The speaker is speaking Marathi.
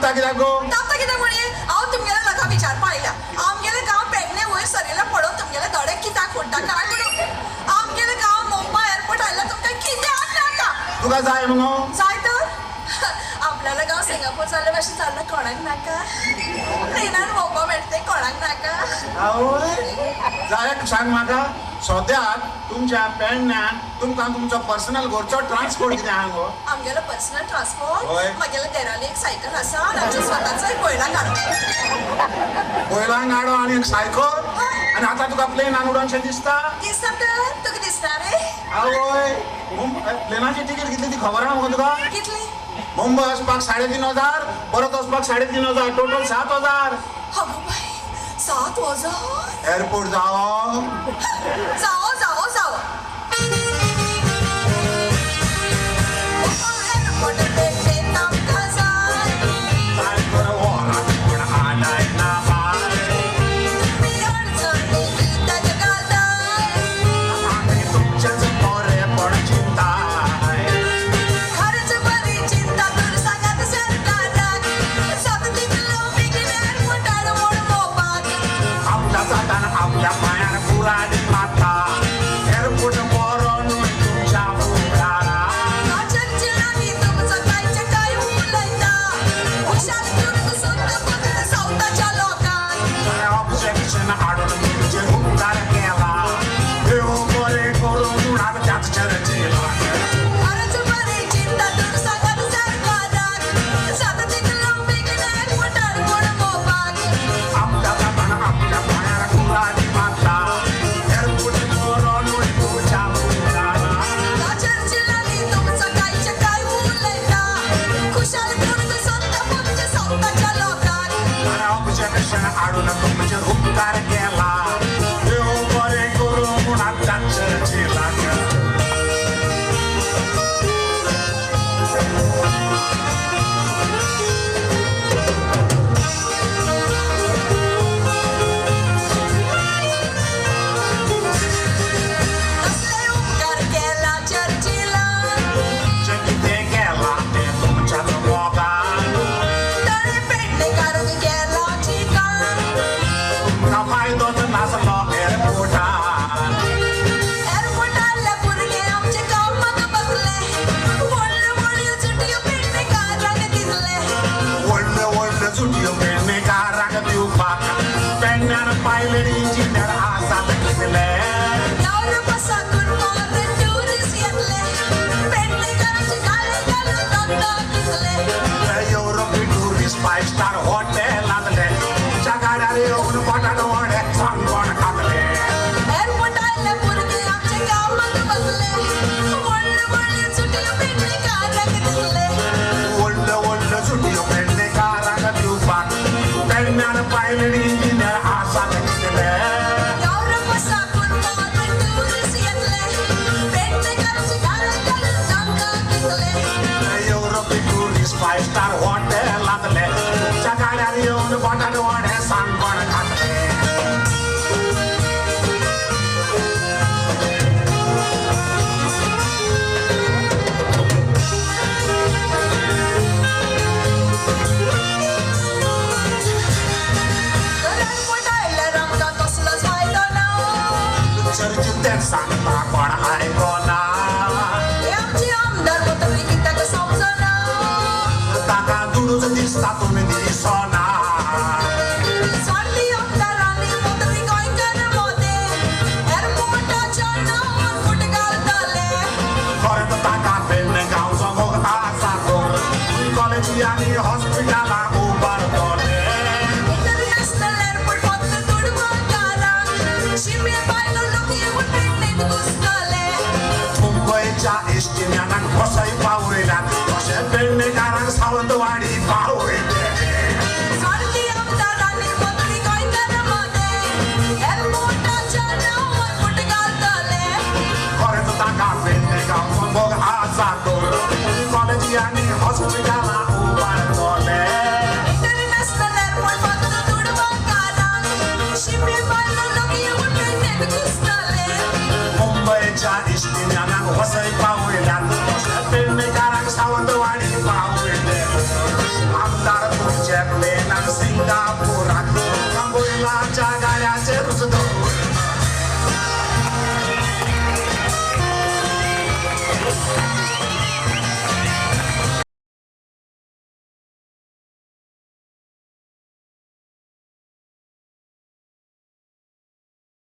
तापता कित्याक गो तापता कित्याक म्हणे हांव तुमगेले लगा विचार पळयल्या आमगेले गांव पेडणे वयर सरिल्ले पळोवन तुमगेले धडे कित्याक फोडटा काय म्हणून आमगेले गांव मोपा एअरपोर्ट आयला तुमकां कित्याक नाका तुका जाय मुगो जाय तर आपल्याला गांव सिंगापूर जाल्ले भाशेन जाल्लें कोणाक नाका ट्रेनान भोंवपा मेळटा तें कोणाक नाका आवय जाय सांग म्हाका सद्याक तुमच्या पेडण्यान तुमकां तुमचो पर्सनल घरचो ट्रान्सपोर्ट कितें आहा गो आमगेलो पर्सनल ट्रान्सपोर्ट होय. म्हगेल्या देराली एक सायकल आसा आनी आमचो स्वताचो एक बैला गाडो बैलां गाडो आनी एक सायकल आनी आतां तुका प्लेनान उडोवचें दिसता दिसता तर तुका दिसता रे आवय प्लेनाची तिकीट कितली ती खबर आहा मुगो तुका कितली मुंबय वचपाक 3,500 परत वचपाक 3,500 टोटल 7,000 अगो बाई 7,000 एअरपोर्ट जावो जावो जावो जावो एअरपोर्ट पेडणे आमकां जाय तुम्ही अडचणी दितात गादाय खर्च बरी चिंता दूर सांगात सरकाराक सतती किलो बेगीन एअरपोर्ट आडवण मोपाक आपल्या पायार पुराडी माता एअरपोर्ट बरो न्हय तुमच्या फुडारा चर्चिलांनी तुमचं कांयचें काय उलयता हुशार करून सुद्द फक्त सावताच्या लोकांक ऑब्जेक्शन हाडून तुमचे उपकार केला देव बरें करून मुळात त्याच चर्चेला खरंच बरी चिंता दूर सांगात सरकाराक सतती किलो बेगीन एअरपोर्ट आडवण मोपाक आपल्या जाताना आपल्या पायार पुराडी माता एअरपोर्ट बरो न्हय तुमच्या फुडारा चर्चिलांनी तुमचं कांयचें काय उलयता खुशाल करून सुद्द फक्त सावताच्या लोकांक ऑब्जेक्शन हाडून तुमचे उपकार केला देव बरें करून मुळात त्याच चर्चेला कसले उपकार केला चर्चिलान जे कितें केला तें तुमच्याच मोगान तळे पेडणेकाराक गेला ठिकाण तुमकां फायदोच नासलो एअरपोर्टान एअरपोर्टातले भुरगे आमचे कामाक बसले व्हडल्यो व्हडल्यो चुटयो पेडणेकाराक दिसले व्हडल्यो व्हडल्यो चुटयो पेडणेकाराक दिवपाक पेडण्यान पायलट इंजिनियर आसात कितले युरोपा साकून फॉरेन टुरिस्ट येतले पेडणेकाराचे गाळे घालून दोग दिसले युरोपी टुरिस्ट 5 स्टार हॉटेलांतले तुमच्या गाड्यार येवन बटाट वडे सांगोण खातले एअरपोर्टातले भुरगे आमचे कामाक बसले व्हडल्यो व्हडल्यो चुटयो पेडणेकाराक दिसले व्हडल्यो व्हडल्यो चुटयो पेडणेकाराक दिवपाक पेडण्यान पायलट इंजिनियर आसात कितले युरोपा साकून फॉरेन टुरिस्ट येतले पेडणेकाराचे गाळे घालून दोग दिसले युरोपी टुरिस्ट 5 स्टार हॉटेलांतले तुमच्या गाड्यार येवन बटाट वडे सांगोण खातले एअरपोर्ट आयल्यार आमकां कसलोच फायदो ना चर्चिल तें सांगता कोण आयकोना हे आमचे आमदार वतनी कित्याक समजना ताका दुडूच दिसता तुमी दिसना स्वार्थी आमदारांनी वतनी गोंयकार मोदे एअरपोर्टाच्या नांवान फूट घालतले खरेंच ताका पेडणे गांवचो मोग आसा तो कॉलेजी आनी हॉस्पिटलां उबारतले इंटरनॅशनल एअरपोर्ट फक्त दुडवाकारांक शिमे भायलो लोक येवन पेडणेक घुसतले मुंबयच्या इश्टिम्यानाक कसोय पावयल्यात तशें पेडणेकारांक सावंतवाडी पावयले स्वार्थी आमदारांनी वतनी गोंयकार मोदे एअरपोर्टाच्या नांवान फूट घालतले खरेंच ताका पेडणे गांवचो मोग आसा तो कॉलेजी आनी हॉस्पिटलां उबारतले इंटरनॅशनल एअरपोर्ट फक्त दुडवाकारांक शिमे भायलो लोक येवन पेडणेक घुसतले मुंबयच्या इश्टिम्यानाक कसोय पावयल्यात